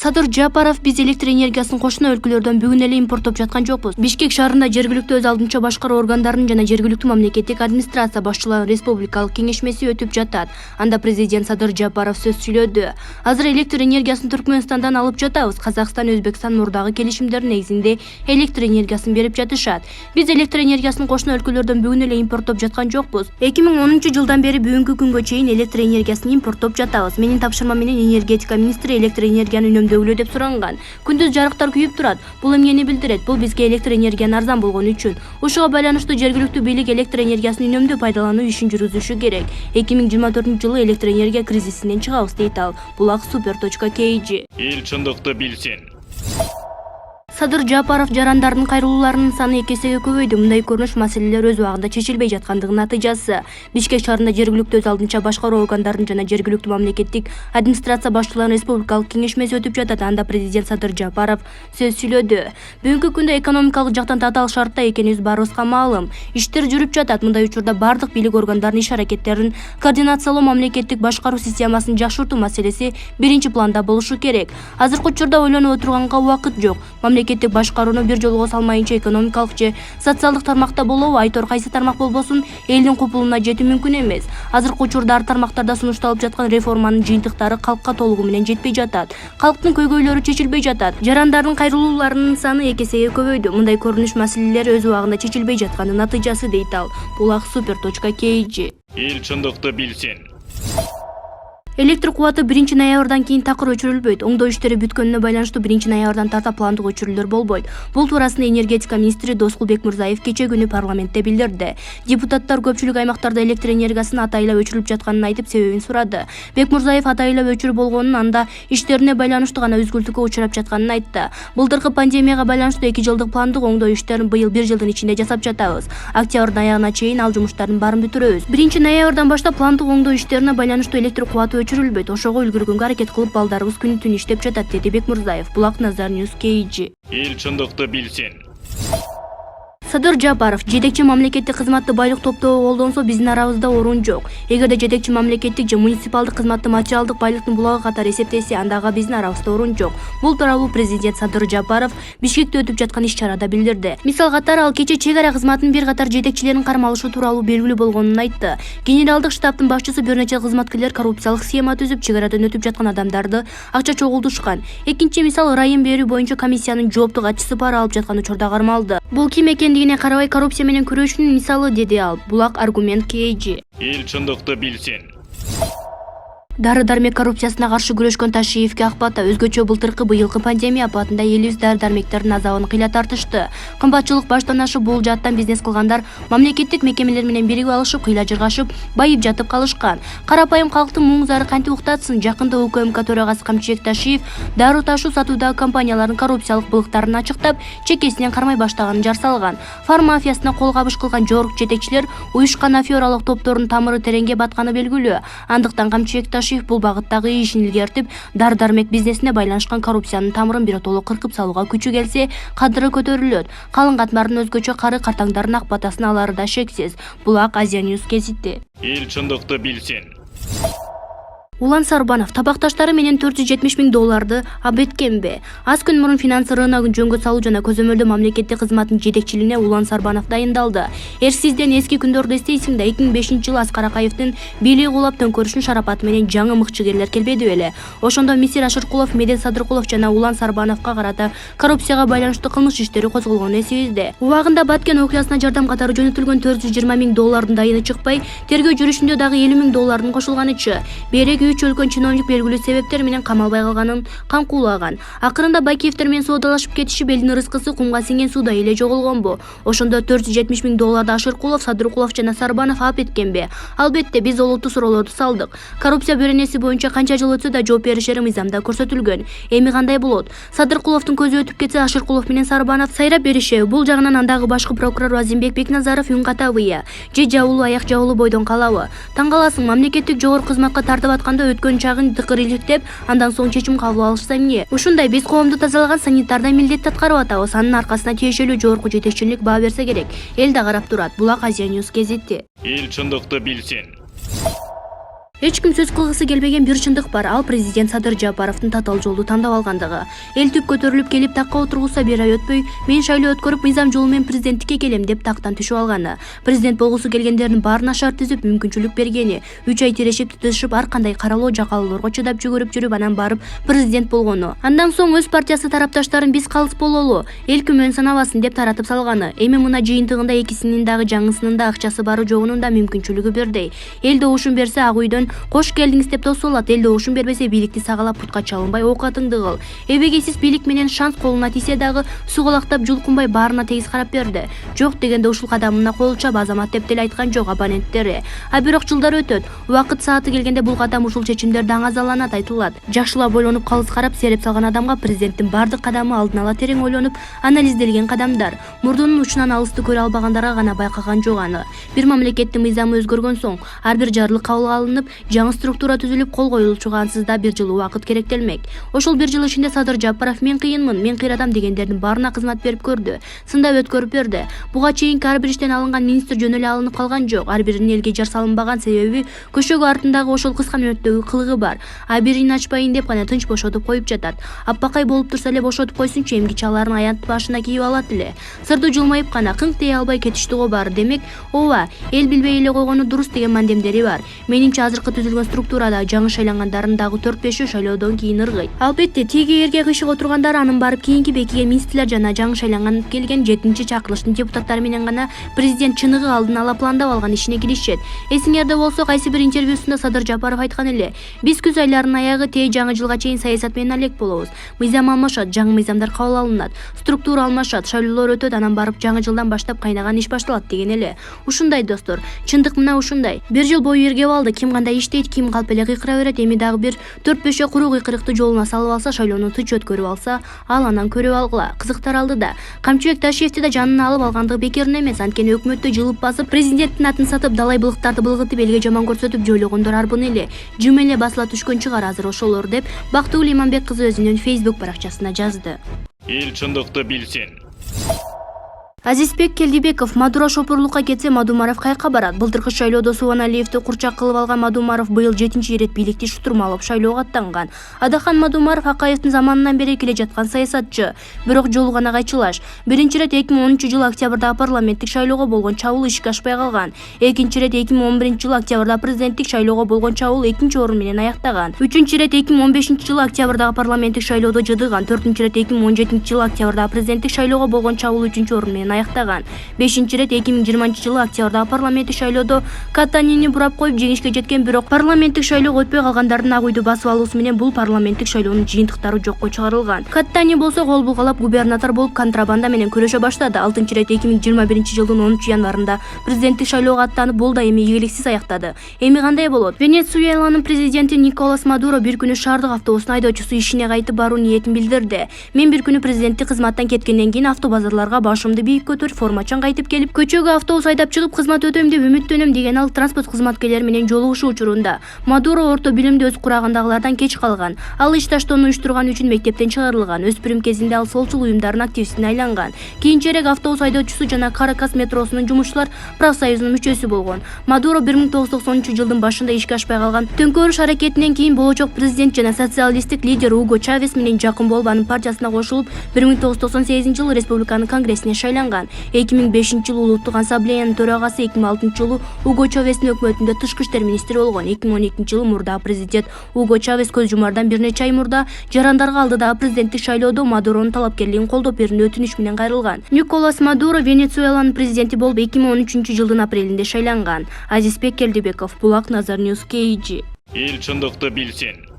Садыр Жапаров биз электр энергиясын кошуна өлкөлөрдөн бүгүн эле импорттоп жаткан жокпуз. Бишкек шаарында жергиликтүү өз алдынча башкаруу органдарынын жана жергиликтүү мамлекеттик администрация башчыларынын республикалык кеңешмеси өтүп жатат. Анда президент Садыр Жапаров сөз сүйлөдү. Азыр электр энергиясын Түркмөнстандан алып жатабыз. Казакстан, Өзбекстан мурдагы келишимдердин негизинде электр энергиясын берип жатышат. Биз электр энергиясын кошуна өлкөлөрдөн бүгүн эле импорттоп жаткан жокпуз. 2010-жылдан бери бүгүнкү күнгө чейин электр энергиясын импорттоп жатабыз. Менин тапшырма менен энергетика министри электр энергияны үнөмдөгүлө деп суранган. Күндүз жарыктар күйүп турат. Бул эмнени билдирет? Бул бизге электр энергиянын арзан болгону үчүн. Ушуга байланыштуу жергиликтүү бийлик электр энергиясын үнөмдүү пайдалануу ишин жүргүзүшү керек. 2024-жылы электр энергия кризисинен чыгабыз дейт ал. Булак super.kg. Эл чындыкты билсин. Садыр Жапаров жарандардын кайрылууларынын саны 2 эсеге көбөйдү. Мындай көрүнүш маселелер өз убагында чечилбей жаткандыгынын натыйжасы. Бишкек шаарында жергиликтүү өз алдынча башкаруу органдарынын жана жергиликтүү мамлекеттик администрация башчыларынын республикалык кеңешмеси өтүп жатат. Анда президент Садыр Жапаров сөз сүйлөдү. Бүгүнкү күндө экономикалык жактан татаал шартта экенибиз баарыбызга маалым. Иштер жүрүп жатат. Мындай учурда бардык бийлик органдарынын иш-аракеттерин координациялоо, мамлекеттик башкаруу системасын жакшыртуу маселеси биринчи планда болушу керек. Азыркы учурда ойлонуп отурганга убакыт жок. Мамлекеттик башкарууну бир жолго салмайынча экономикалык же социалдык тармакта болобу, айтор кайсы тармак болбосун элдин купулуна жетүү мүмкүн эмес. Азыркы учурда ар тармактарда сунушталып жаткан реформанын жыйынтыктары калкка толугу менен жетпей жатат. Калктын көйгөйлөрү чечилбей жатат. Жарандардын кайрылууларынын саны 2 эсеге көбөйдү. Мындай көрүнүш маселелер өз убагында чечилбей жаткандын натыйжасы дейт ал. Булак super.kg. Эл чындыкты билсин. Электр кубаты 1-ноябрдан кийин такыр өчүрүлбөйт. Оңдоо иштери бүткөнүнө байланыштуу 1-ноябрдан тарта пландык өчүрүүлөр болбойт. Бул туурасында энергетика министри Доскул Бекмурзаев кече күнү парламентте билдирди. Депутаттар көпчүлүк аймактарда электр энергиясынын атайылап өчүрүлүп жатканын айтып, себебин сурады. Бекмурзаев атайылап өчүрүү болгонун, анда иштерине байланыштуу гана үзгүлтүккө учурап жатканын айтты. Былтыркы пандемияга байланыштуу 2 жылдык пландык оңдоо иштерин быйыл 1 жылдын ичинде жасап жатабыз. Октябрдын аягына чейин ал жумуштардын баарын бүтүрөбүз. 1-ноябрдан баштап пландык оңдоо иштерине байланыштуу электр кубаты өчүрүлбөйт. Ошого үлгүргөнгө аракет кылып балдарыбыз күнү-түн иштеп жатат, деди Бекмурзаев. Булак Назар News KG. Эл чындыкты билсин. Садыр Жапаров: жетекчи мамлекеттик кызматты байлык топтоо колдонсо биздин арабызда орун жок. Эгерде жетекчи мамлекеттик же муниципалдык кызматты материалдык байлыктын булагы катары эсептесе, анда ага биздин арабызда орун жок. Бул тууралуу президент Садыр Жапаров Бишкекте өтүп жаткан иш-чарада билдирди. Мисал катары ал кече чек ара кызматынын бир катар жетекчилерин кармалышы тууралуу белгилүү болгонун айтты. Генералдык штабтын башчысы бир нече кызматкерлер коррупциялык схема түзүп, чек арадан өтүп жаткан адамдарды акча чогултушкан. Экинчи мисал, райым берүү боюнча комиссиянын жоопту катчысы пара алып жаткан учурда кармалды. Бул ким экендигине карабай коррупция менен күрөшүүнүн мисалы, деди ал. Булак Аргумент KG. Эл чындыкты билсин. Дары-дармек коррупциясына каршы күрөшкөн Ташиевке ак бата. Өзгөчө былтыркы быйылкы пандемия апатында элибиз дары-дармектердин азабын кыйла тартышты. Кымбатчылык баштан ашып, бул жааттан бизнес кылгандар мамлекеттик мекемелер менен биригип алышып, кыйла жыргашып, байып жатып калышкан. Карапайым калктын муң-зары кантип уктатсын? Жакында УКМК төрагасы Камчыбек Ташиев дару ташуу сатуудагы компаниялардын коррупциялык былыктарын ачыктап, чекесинен кармай баштаганын жар салган. Фарм мафиясына кол кабыш кылган жогорку жетекчилер уюшкан афералык топтордун тамыры тереңге батканы белгилүү. Андыктан Камчыбек Ташиев бул багыттагы ишин илгертип, дары-дармек бизнесине байланышкан коррупциянын тамырын биротоло кыркып салууга күчү келсе, кадыры көтөрүлөт. Калың катмардын өзгөчө кары картаңдардын ак батасын алары да шексиз. Булак Азия News KG. Эл чындыкты билсин. Улан Сарбанов табакташтары менен $470,000 абеткенбе? Аз күн мурун финансы рыногун жөнгө салуу жана көзөмөлдөө мамлекеттик кызматтын жетекчилигине Улан Сарбанов дайындалды. Эрсизден эски күндөрдү эстейсиң да, 2005-жылы Аскар Акаевдин бийлиги кулап төңкөрүшүнүн шарапаты менен жаңы мыкчыгерлер келбеди беле? Ошондо Мисир Ашыркулов, Медет Садыркулов жана Улан Сарбановго карата коррупцияга байланыштуу кылмыш иштери козголгону эсибизде. Убагында Баткен окуясына жардам катары жөнөтүлгөн $420,000 дайыны чыкпай, тергөө жүрүшүндө дагы $50,000 кошулганычы. Береги 3 өлкөн чиновник белгилүү себептер менен камалбай калганын камкуулаган. Акырында Бакиевдер менен соодалашып кетишип, элдин ырыскысы кумга сиңген суудай эле жоголгонбу? Ошондо $470,000 Ашыркулов, Садыркулов жана Сарбанов ап эткенби? Албетте, биз олуттуу суроолорду салдык. Коррупция беренеси боюнча канча жыл өтсө да жооп беришери мыйзамда көрсөтүлгөн. Эми кандай болот? Садыркуловдун көзү өтүп кетсе, Ашыркулов менен Сарбанов сайрап беришеби? Бул жагынан андагы башкы прокурор Азимбек Бекназаров үн катабыя? Же жабулуу аяк жабулуу бойдон калабы? Таң каласың, мамлекеттик жогорку кызматка тартып атканда өткөн чагын тыкыр иликтеп, андан соң чечим кабыл алышса эмне? Ушундай биз коомду тазалаган санитарда милдет аткарып атабыз. Анын аркасына тиешелүү жогорку жетекчилик баа берсе керек. Эл да карап турат. Булак Азия News KG. Эл чындыкты билсин. Эч ким сөз кылгысы келбеген бир чындык бар. Ал президент Садыр Жапаровдун татаал жолду тандап алгандыгы. Эл түп көтөрүлүп келип такка отургузса бир ай өтпөй, мен шайлоо өткөрүп мыйзам жолу менен президенттикке келем деп тактан түшүп алганы. Президент болгусу келгендердин баарына шарт түзүп мүмкүнчүлүк бергени. 3 ай тирешип тутушуп ар кандай каралоо жакалоолорго чыдап жүгүрүп жүрүп анан барып президент болгону. Андан соң өз партиясы тарапташтарын биз калыс бололу, эл күмөн санабасын деп таратып салганы. Эми мына жыйынтыгында экисинин дагы жаңысынын да акчасы бары жогунун да мүмкүнчүлүгү бердей. Эл добушун берсе ак үйдөн кош келдиңиз деп тосулат. Эл добушун бербесе бийликти сагалап путка чалынбай оокатыңды кыл. Эбегейсиз бийлик менен шанс колуна тийсе дагы сугалактап жулкунбай баарына тегиз карап берди. Жок дегенде ушул кадамына кол чап азамат деп деле айткан жок абоненттери. А бирок жылдар өтөт. Убакыт сааты келгенде бул кадам ушул чечимдерди аңазаланат айтылат. Жакшылап ойлонуп калыс карап сереп салган адамга президенттин бардык кадамы алдын ала терең ойлонуп анализделген кадамдар. Мурдунун учунан алысты көрө албагандарга гана байкаган жок аны. Бир мамлекеттин мыйзамы өзгөргөн соң ар бир жарлык кабыл алынып, жаңы структура түзүлүп кол коюлчуга ансыз да бир жыл убакыт керектелмек. Ошол бир жыл ичинде Садыр Жапаров мен кыйынмын, мен кыйрадам дегендердин баарына кызмат берип көрдү. Сындап өткөрүп берди. Буга чейинки ар бир иштен алынган министр жөн эле алынып калган жок. Ар биринин элге жар салынбаган себеби көшөгө артындагы ошол кыска мүнөттөгү кылыгы бар. А бирин ачпайын деп гана тынч бошотуп коюп жатат. Аппакай болуп турса эле бошотуп койсунчу, эмги чаларын аянт башына кийип алат эле. Сырды жылмайып гана кыңк дей албай кетишти го бар. Демек, ооба, эл билбей эле койгону дурус деген мандемдери бар. Менимче азыркы түзүлгөн структурада жаңы шайлангандардын дагы 4-5 шайлоодон кийин ыргыйт. Албетте, тиги эрге кыйшык отургандар анын барып кийинки бекиге министрлер жана жаңы шайланган келген 7-чакырылыштын депутаттары менен гана президент чыныгы алдын ала пландап алган ишине киришет. Эсиңерде болсо, кайсы бир интервьюсунда Садыр Жапаров айткан эле: "Биз күз айларынын аягы жаңы жылга чейин саясат менен алек болобуз. Мыйзам алмашат, жаңы мыйзамдар кабыл алынат, структура алмашат, шайлоолор өтөт, анан барып жаңы жылдан баштап кайнаган иш башталат" деген эле. Ушундай достор, чындык мына ушундай. Бир жыл бою эргеп алды, ким кандай иштейт, ким калп эле кыйкыра берет. Эми дагы бир 4-5 куру кыйкырыкты жолуна салып алса, шайлоону тынч өткөрүп алса, ал анан көрүп алгыла. Кызыктар алды да. Камчыбек Ташиевди да жанына алып алгандыгы бекерин эмес. Анткени өкмөттү жылып басып, президенттин атын сатып, далай былыктарды былгытып, элге жаман көрсөтүп жойлогондор арбын эле. Жым эле басыла түшкөн чыгар азыр ошолор деп Бактыгүл Иманбек кызы өзүнүн Facebook баракчасына жазды. Эл чындыкты билсин. Азизбек Келдибеков: Мадуро шопурлукка кетсе, Мадумаров кайка барат? Былтыркы шайлоодо Субаналиевди курчак кылып алган Мадумаров быйыл 7-чи ирет бийликти штурмалап шайлоого аттанган. Адахан Мадумаров Акаевдин заманынан бери келе жаткан саясатчы. Бирок жолу гана кайчылаш. Биринчи ирет 2010-жылы октябрда парламенттик шайлоого болгон чабуул ишке ашпай калган. Экинчи ирет 2011-жылы октябрда президенттик шайлоого болгон чабуул 2-чи орун менен аяктаган. Үчүнчү ирет 2015-жылы октябрда парламенттик шайлоодо жыдыган. 4-чү ирет 2017-жылы октябрда президенттик шайлоого болгон чабуул 3-чү орун менен аяктаган. 5-чи ирет 2020-жылы октябрда парламенттик шайлоодо Катанини бурап коюп жеңишке жеткен, бирок парламенттик шайлоого өтпөй калгандардын ак үйдү басып алуусу менен бул парламенттик шайлоонун жыйынтыктары жокко чыгарылган. Катани болсо кол булгалап губернатор болуп контрабанда менен күрөшө баштады. 6-чы ирет 2021-жылдын 10 январында президенттик шайлоого аттанып, бул да эми ийгиликсиз аяктады. Эми кандай болот? Венесуэланын президенти Николас Мадуро бир күнү шаардык автобустун айдоочусу ишине кайтып баруу ниетин билдирди. Мен бир күнү президенттик кызматтан кеткенден кийин автобазарларга башымды бийик көтөрүп, формачан кайтып келип, көчөгө автобус айдап чыгып кызмат өтөм деп үмүттөнөм деген ал транспорт кызматкерлери менен жолугушуу учурунда. Мадуро орто билимди өз курагындагылардан кеч калган. Ал иш таштоону уюштурган үчүн мектептен чыгарылган. Өспүрүм кезинде ал солчул уюмдардын активистине айланган. Кийинчерээк автобус айдоочусу жана Каракас метросунун жумушчулар профсоюзунун мүчөсү болгон. Мадуро 1990-жылдын башында ишке ашпай калган төңкөрүш аракетинен кийин болочок президент жана социалисттик лидер Уго Чавес менен жакын болуп, анын партиясына кошулуп, 1998-жылы республиканын конгрессине шайланган. 2005-жылы улуттук ассамблеянын төрагасы, 2006-жылы Уго Чавестин өкмөтүндө тышкы иштер министри болгон. 2012-жылы мурда президент Уго Чавес көз жумардан бир нече ай мурда жарандарга алдыдагы президенттик шайлоодо Мадуронун талапкерлигин колдоп берүүнү өтүнүч менен кайрылган. Николас Мадуро Венесуэланын президенти болуп 2013-жылдын апрелинде шайланган. Азизбек Келдибеков, Булак Назар Ньюс, KG. Эл чындыкты билсин.